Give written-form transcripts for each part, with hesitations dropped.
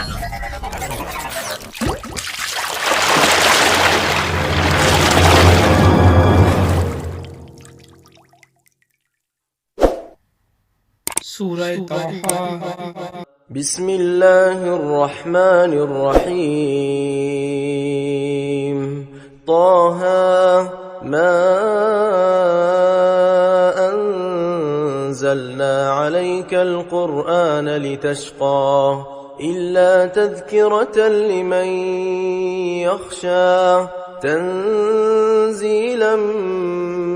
سورة طه. بسم الله الرحمن الرحيم. طه ما أنزلنا عليك القرآن لتشقى إلا تذكرة لمن يخشى تنزيلا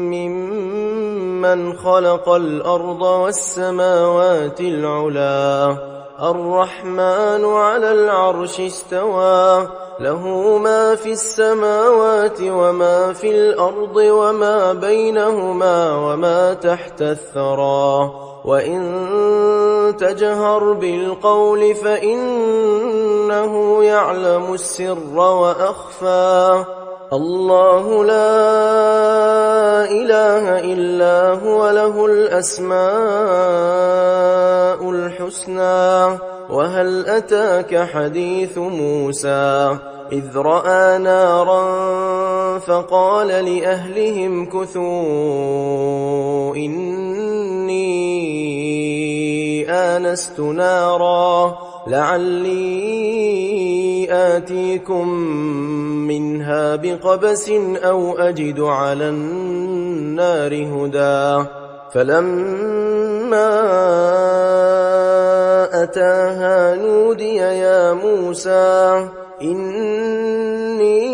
ممن خلق الأرض والسماوات العلا الرحمن على العرش استوى له ما في السماوات وما في الأرض وما بينهما وما تحت الثرى وإن تجهر بالقول فإنه يعلم السر وأخفى الله لا إله إلا هو له الأسماء الحسنى وهل أتاك حديث موسى إذ رأى نارا فقال لأهلهم كثوا إني آنست نارا لعلي آتيكم منها بقبس أو أجد على النار هدى فلما أتاها نودي يا موسى إني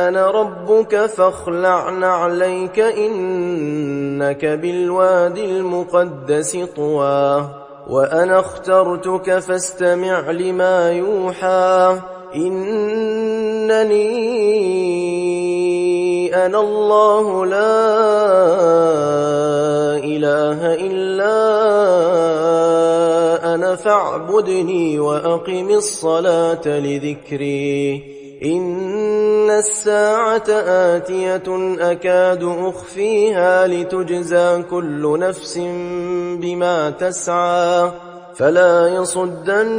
أنا ربك فاخلع نعليك إنك بالوادي المقدس طوى وأنا اخترتك فاستمع لما يوحى إنني أنا الله لا إله إلا أنا فاعبدني وأقم الصلاة لذكري إن الساعة آتية أكاد أخفيها لتجزى كل نفس بما تسعى فلا يصدنك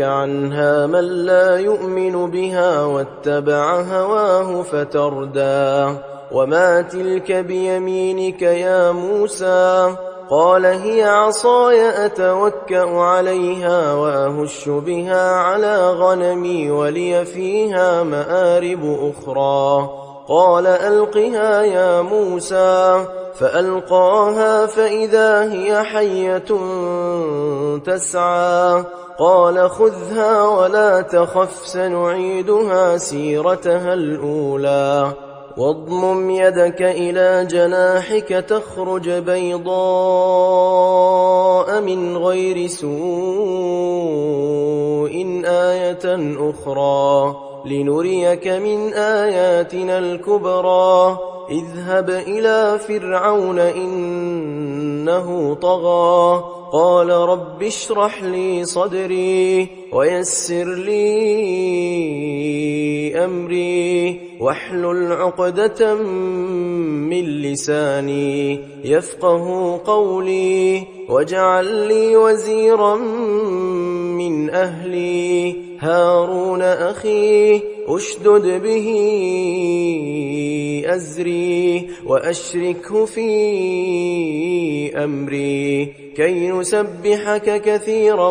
عنها من لا يؤمن بها واتبع هواه فتردى وما تلك بيمينك يا موسى قال هي عصاي أتوكأ عليها وأهش بها على غنمي ولي فيها مآرب أخرى قال ألقها يا موسى فألقاها فإذا هي حية تسعى قال خذها ولا تخف سنعيدها سيرتها الأولى واضمم يدك إلى جناحك تخرج بيضاء من غير سوء آية أخرى لنريك من آياتنا الكبرى اذهب إلى فرعون إنه طغى قال رب اشرح لي صدري ويسر لي أمري واحلل عقدة من لساني يفقه قولي واجعل لي وزيرا من أهلي هارون أخي أشدد به أزري وأشركه في أمري كي نسبحك كثيرا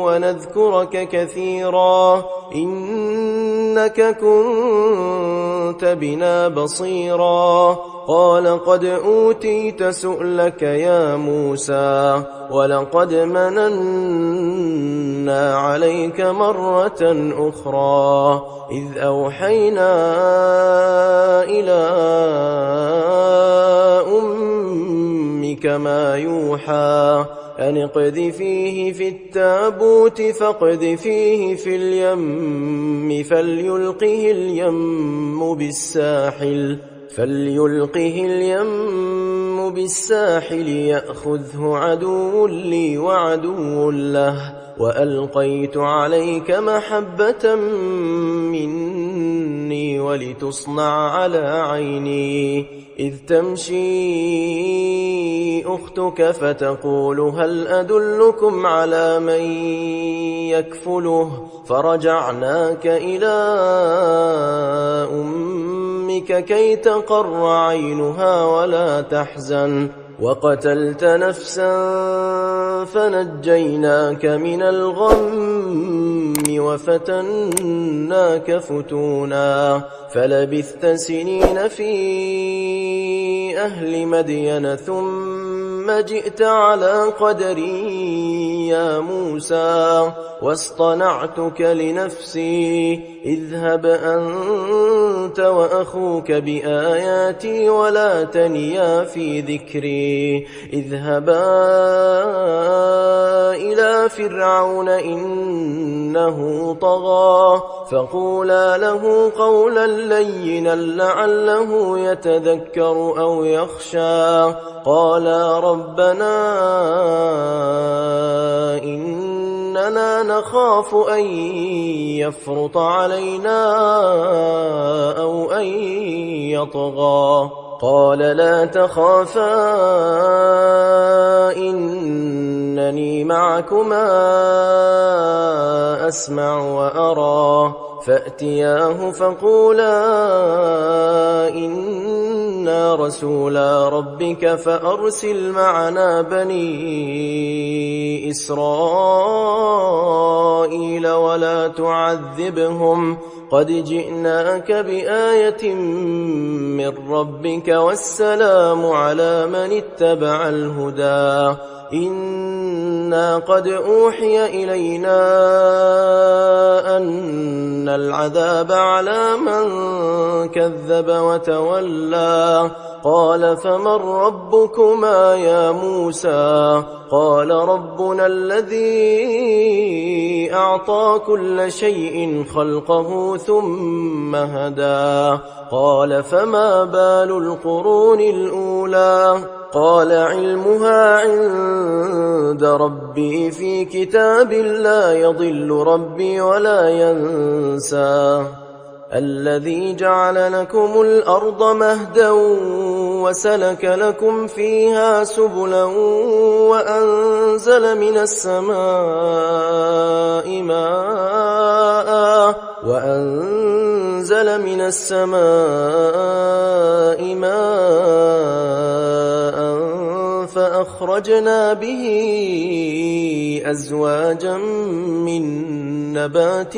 ونذكرك كثيرا إنك كنت بنا بصيرا قال قد أوتيت سؤلك يا موسى ولقد مننا عليك مرة أخرى إذ أوحينا إلى أمك ما يوحى أن اقذفيه في التابوت فاقذفيه في اليم فليلقه اليم بالساحل يأخذه عدو لي وعدو له وألقيت عليك محبة مني مني ولتصنع على عيني، إذ تمشي أختك فتقول هل أدلكم على من يكفله، فرجعناك إلى أمك كي تقر عينها ولا تحزن، وقتلت نفسا فنجيناك من الغم وفتناك فتونا، فلبثت سنين في أهل مدين ثم جئت على قدري يا موسى، واصطنعتك لنفسي، اذهب أنت وأخوك بآياتي ولا تنيا في ذكري، اذهبا إلى فرعون إنه طغى، فقولا له قولا لينا لعله يتذكر أو يخشى، قالا ربنا إننا نخاف أن يفرط علينا أو أن يطغى، قال لا تخافا إنني معكما أسمع وأرى، فأتياه فقولا إنا رسولا ربك فأرسل معنا بني إسرائيل ولا تعذبهم، قد جئناك بآية من ربك والسلام على من اتبع الهدى، إنا قد أوحي إلينا أن العذاب على من كذب وتولى، قال فمن ربكما يا موسى، قال ربنا الذي أعطى كل شيء خلقه ثم هدى، قال فما بال القرون الأولى، قال علمها عند ربي في كتاب لا يضل ربي ولا ينسى، الذي جعل لكم الأرض مهدا وسلك لكم فيها سبلا وأنزل من السماء ماء فأخرجنا به أزواجا من نبات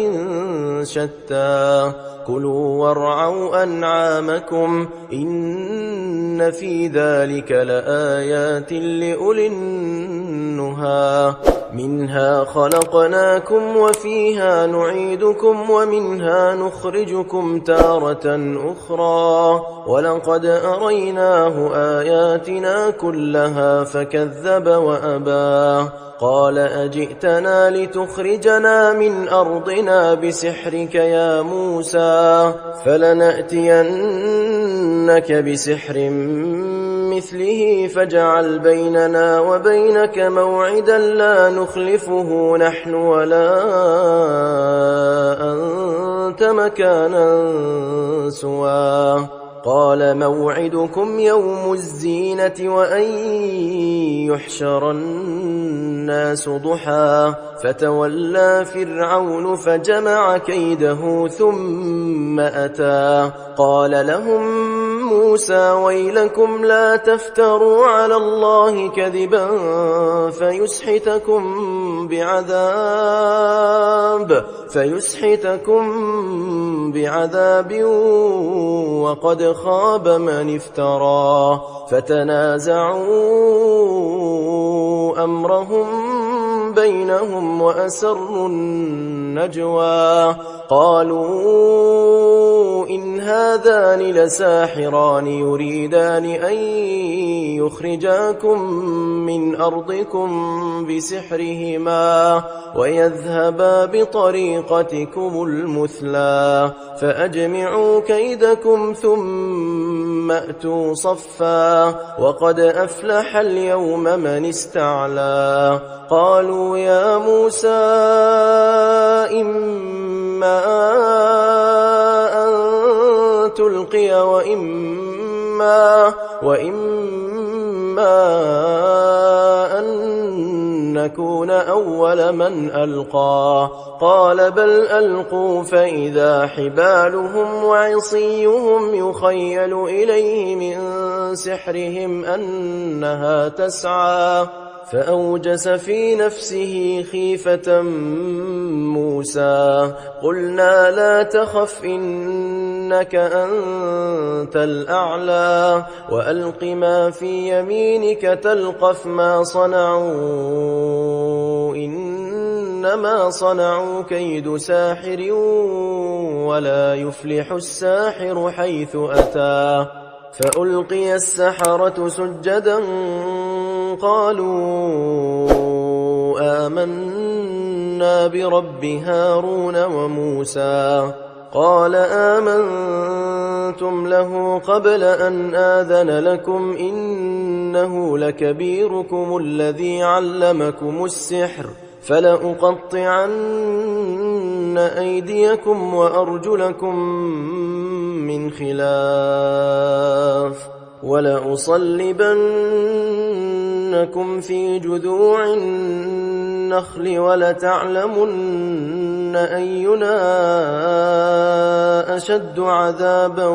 شتى، كلوا وارعوا أنعامكم إن في ذلك لآيات لأولي النهى، منها خلقناكم وفيها نعيدكم ومنها نخرجكم تارة أخرى، ولقد أريناه آياتنا كلها فكذب وأبى، قال أجئتنا لتخرجنا من أرضنا بسحرك يا موسى، فلنأتينك بسحر مثله فاجعل بيننا وبينك موعدا لا نخلفه نحن ولا أنت مكانا سوى، قال موعدكم يوم الزينة وأن يحشر الناس ضحى، فتولى فرعون فجمع كيده ثم أتى، قال لهم موسى ويلكم لا تفتروا على الله كذبا فيسحتكم بعذاب وقد خاب من افترى، فتنازعوا أمرهم بينهم وأسروا النجوى، قالوا إن هذان لساحران يريدان أن يخرجاكم من أرضكم بسحرهما ويذهبا بطريقتكم المثلى، فأجمعوا كيدكم ثم أتوا صفا، وقد أفلح اليوم من استعلى، قالوا يا موسى إما تلقي وإما أن نكون أول من ألقى. قال بل ألقوا فإذا حبالهم وعصيهم يخيل إليه من سحرهم أنها تسعى. فأوجس في نفسه خيفة موسى. قلنا لا تخف إنك أنت الأعلى وألق ما في يمينك تلقف ما صنعوا إنما صنعوا كيد ساحر ولا يفلح الساحر حيث أتى. فألقي السحرة سجدا قالوا آمنا برب هارون وموسى. قال آمنتم له قبل أن آذن لكم إنه لكبيركم الذي علمكم السحر فلأقطعن أيديكم وأرجلكم من خلاف ولأصلبنكم في جذوع النخل ولتعلمن أينا أشد عذابا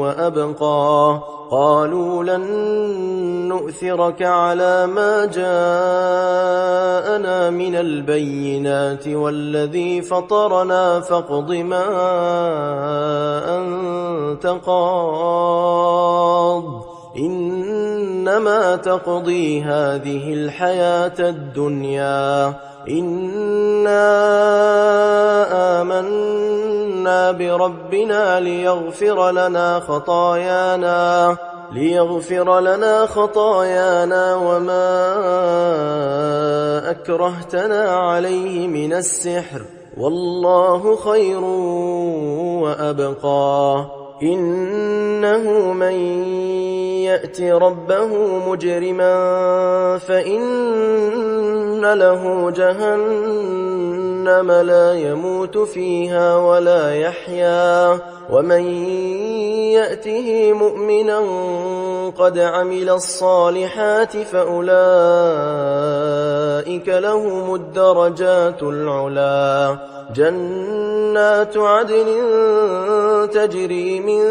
وأبقى. قالوا لن نؤثرك على ما جاءنا من البينات والذي فطرنا فاقض ما أنت قاض إنما تقضي هذه الحياة الدنيا. إنا آمنا بربنا ليغفر لنا خطايانا وما أكرهتنا عليه من السحر والله خير وأبقى. إنه من يأت ربه مجرما فإن له جهنم لا يموت فيها ولا يحيا ومن يأته مؤمنا قد عمل الصالحات فأولئك لهم الدرجات العلا. جنات عدن تجري من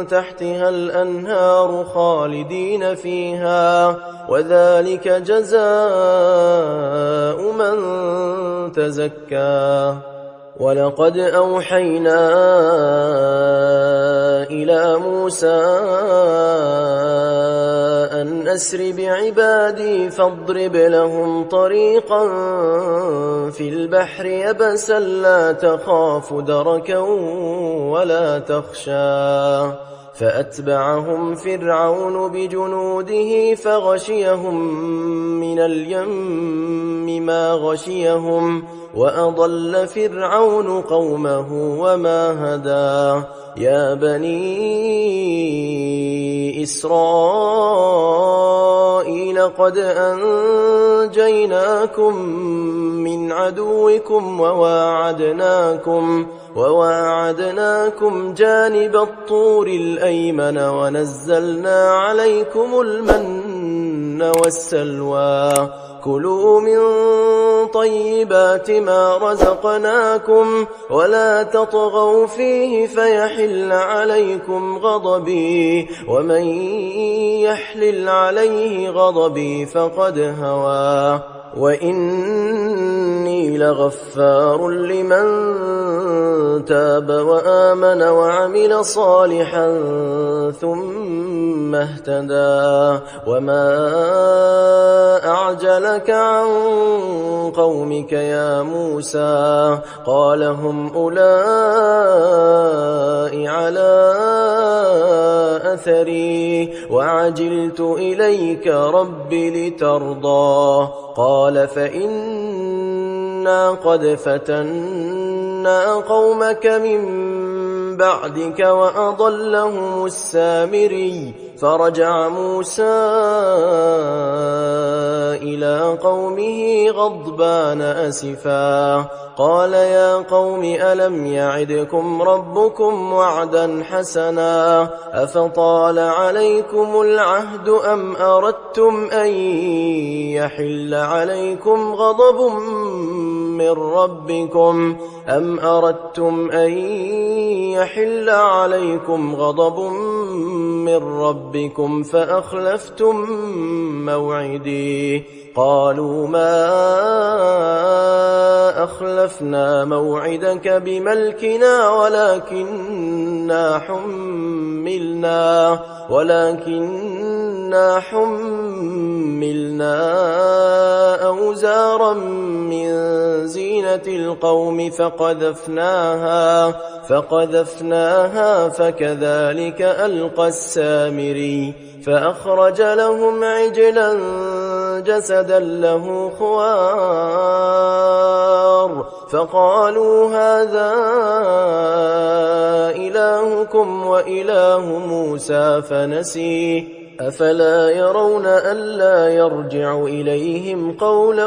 تحتها الأنهار خالدين فيها وذلك جزاء من تزكى. ولقد أوحينا إلى موسى أن أسر بعبادي فاضرب لهم طريقا في البحر يبسا لا تخاف دركا ولا تخشى. فأتبعهم فرعون بجنوده فغشيهم من اليم ما غشيهم وأضل فرعون قومه وما هدى. يا بني إسرائيل قد أنجيناكم من عدوكم وواعدناكم جانب الطور الأيمن ونزلنا عليكم المن والسلوى. كلوا من طيبات ما رزقناكم ولا تطغوا فيه فيحل عليكم غضبي ومن يحلل عليه غضبي فقد هوى. وإني لغفار لمن تاب وآمن وعمل صالحا ثم اهتدى. وما أعجلك عن قومك يا موسى؟ قال هم أولئك على أثري وعجلت إليك رب لترضى. قال فإنا قد فتنا قومك من بعدك وأضلهم السامري. فرجع موسى إلى قومه غضبان أسفا قال يا قوم ألم يعدكم ربكم وعدا حسنا أفطال عليكم العهد أم أردتم أن يحل عليكم غضب من ربكم فأخلفتم موعدي قالوا ما أخلفنا موعدك بملكنا ولكننا حملنا أوزارا من زينة القوم فقذفناها فكذلك ألقى السامري فأخرج لهم عجلا جسدا له خوار فقالوا هذا إلهكم وإله موسى فنسي أفلا يرون ألا يرجع إليهم قولا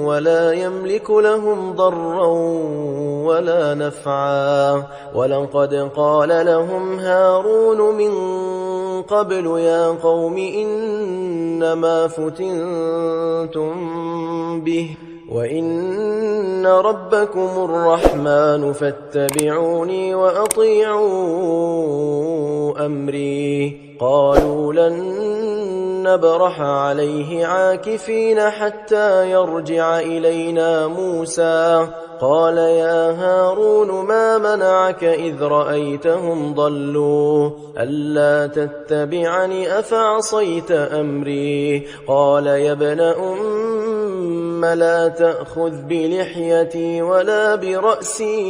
ولا يملك لهم ضرا ولا نفعا ولقد قال لهم هارون من قبل يا قوم إنما فتنتم به وإن ربكم الرحمن فاتبعوني وأطيعوا أمري قالوا لن نبرح عليه عاكفين حتى يرجع إلينا موسى قال يا هارون ما منعك إذ رأيتهم ضلوا ألا تتبعني أفعصيت أمري قال يا ابن أم لا تأخذ بلحيتي ولا برأسي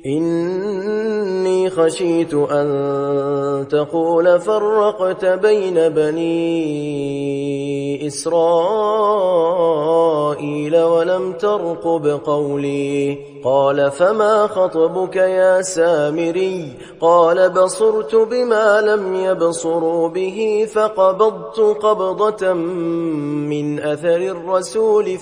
إني خشيت أن تقول فرقت بين بني إسرائيل ولم ترقب قولي قال فما خطبك يا سامري قال بصرت بما لم يبصروا به فقبضت قبضة من أثر الرسول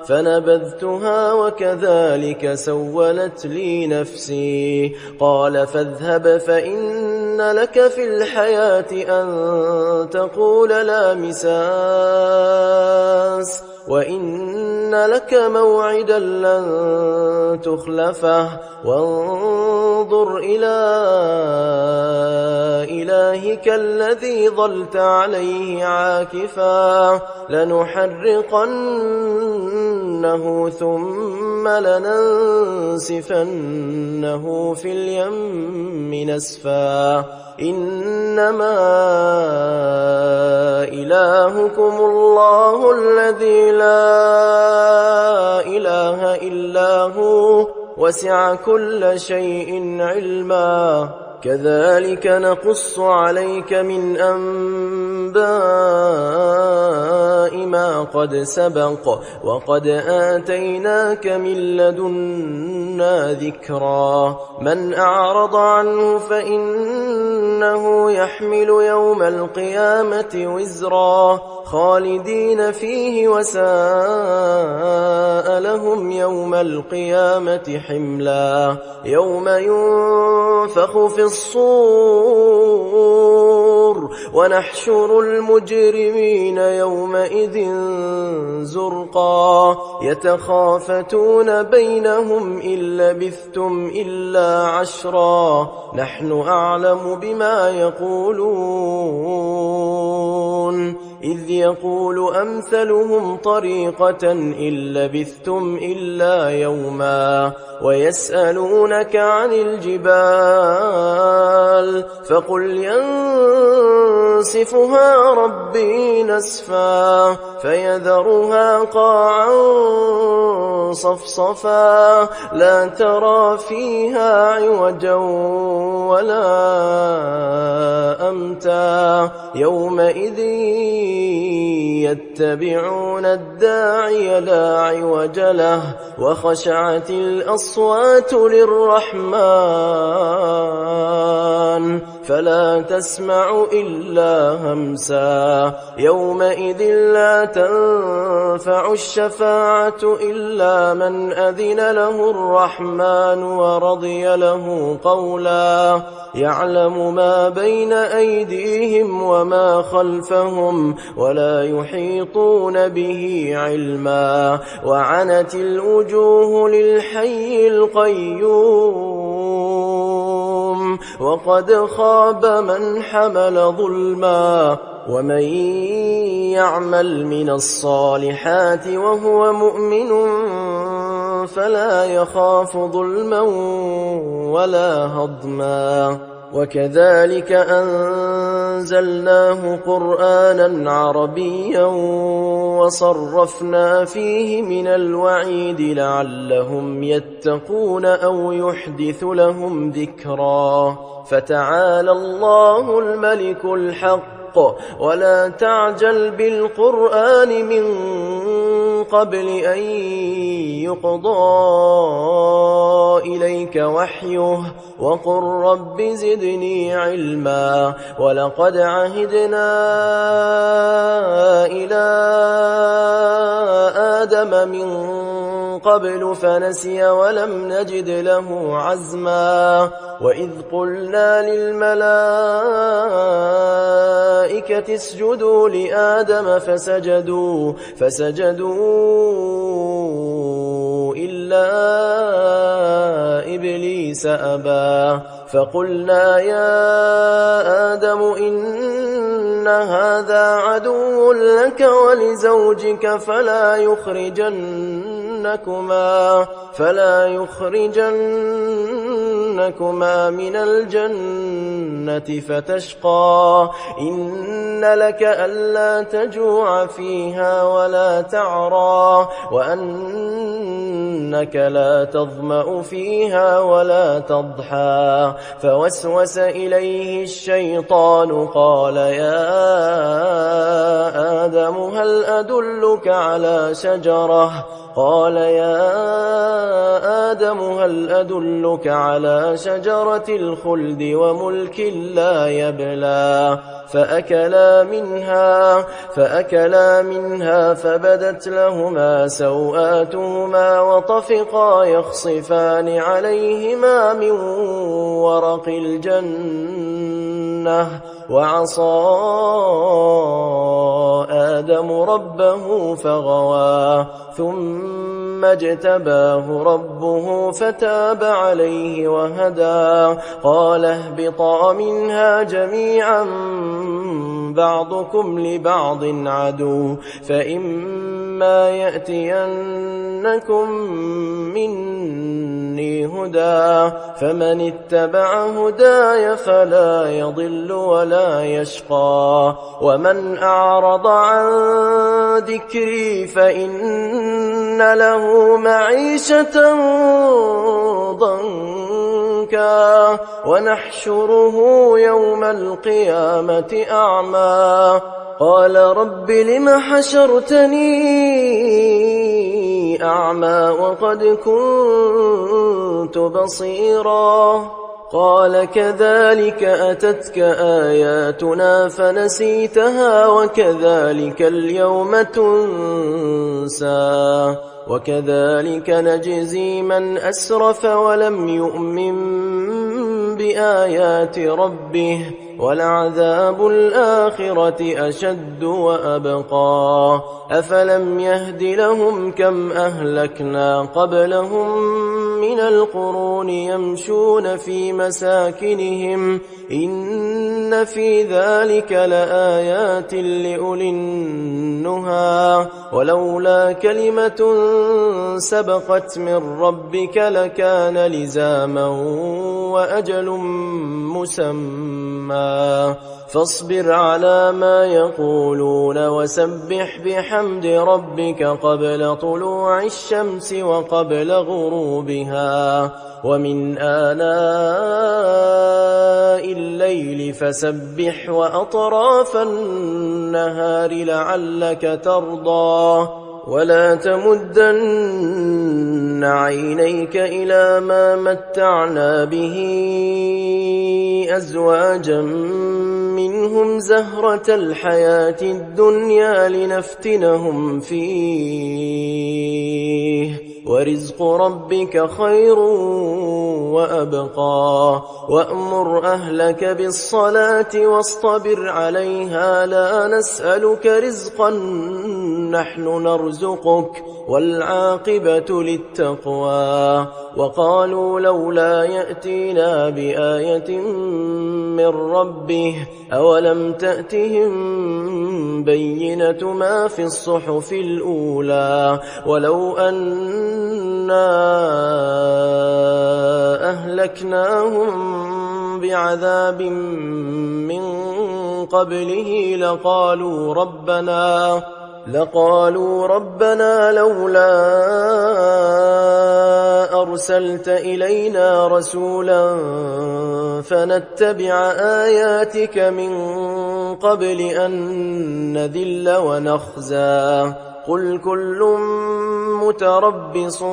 فنبذتها وكذلك سولت لي نفسي قال فاذهب فإن لك في الحياة أن تقول لا مساس وإن لك موعدا لن تخلفه وانظر إلى إلهك الذي ظلت عليه عاكفا لنحرقنه ثم لننسفنه في اليم نسفا إنما إلهكم الله الذي لا إله إلا هو وسع كل شيء علما كذلك نقص عليك من أنباء ما قد سبق وقد آتيناك من لدنا ذكرا من أعرض عنه فإنه يحمل يوم القيامة وزرا خالدين فيه وساء لهم يوم القيامة حملا يوم ينفخ في الصور ونحشر المجرمين يومئذ زرقا يتخافتون بينهم إن لبثتم إلا عشرا نحن أعلم بما يقولون إذ يقول أمثلهم طريقة إن لبثتم إلا يوما ويسألونك عن الجبال فقل ينسفها ربي نسفا فيذرها قاعا صفصفا لا ترى فيها عوجا ولا أمتا يومئذ يتبعون الداعي لا عوج له وخشعت الأصوات للرحمن فلا تسمع إلا همسا يومئذ لا تنفع الشفاعة إلا من أذن له الرحمن ورضي له قولا يعلم ما بين أيديهم وما خلفهم ولا يحيطون به علما وعنت الوجوه للحي القيوم وقد خاب من حمل ظلما ومن يعمل من الصالحات وهو مؤمن فلا يخاف ظلما ولا هضما وكذلك أنزلناه قرآنا عربيا وصرفنا فيه من الوعيد لعلهم يتقون أو يحدث لهم ذكرا فتعالى الله الملك الحق ولا تعجل بالقرآن من قبل أن يقضى إليك وحيه وقل رب زدني علما ولقد عهدنا إلى آدم من قبل فنسي ولم نجد له عزما وإذ قلنا للملائكة اسجدوا لآدم فسجدوا إلا إبليس أبى فقلنا يا آدم إن هذا عدو لك ولزوجك فلا يخرجنكما من الجنة فتشقى إن لك ألا تجوع فيها ولا تعرى وأنك لا تظمأ فيها ولا تضحى فوسوس إليه الشيطان قال يا آدم هل أدلك على شجرة الخلد وملك لا يبلى فأكلا منها فبدت لهما سوآتهما وطفقا يخصفان عليهما من ورق الجنة وعصى آدم ربه فغوى ثم اجتباه ربه فتاب عليه وهدى قال اهبطا منها جميعا بعضكم لبعض عدو فإما يأتينكم مني هدى فمن اتبع هداي فلا يضل ولا يشقى ومن أعرض عن ذكري فإن له معيشة ضنكا ونحشره يوم القيامة أعمى قال رب لم حشرتني أعمى وقد كنت بصيرا قال كذلك أتتك آياتنا فنسيتها وكذلك اليوم تنسى وكذلك نجزي من أسرف ولم يؤمن بآيات ربه ولعذاب الآخرة أشد وأبقى أفلم يهد لهم كم أهلكنا قبلهم من القرون يمشون في مساكنهم إن في ذلك لآيات لأولي النهى ولولا كلمة سبقت من ربك لكان لزاما وأجل مسمى فاصبر على ما يقولون وسبح بحمد ربك قبل طلوع الشمس وقبل غروبها ومن آناء الليل فسبح وأطراف النهار لعلك ترضى ولا تمدن عينيك إلى ما متعنا به أزواجا منهم زهرة الحياة الدنيا لنفتنهم فيه ورزق ربك خير وأبقى وأمر أهلك بالصلاة واصطبر عليها لا نسألك رزقا نحن نرزقك والعاقبة للتقوى وقالوا لولا يأتينا بآية من ربه أولم تأتهم بينة ما في الصحف الأولى ولو أنا أهلكناهم بعذاب من قبله لقالوا ربنا لولا أرسلت إلينا رسولا فنتبع آياتك من قبل أن نذل ونخزى قل كل متربص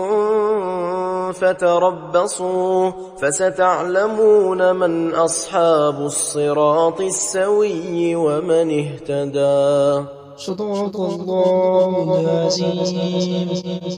فتربصوا فستعلمون من أصحاب الصراط السوي ومن اهتدى. صدق الله العظيم.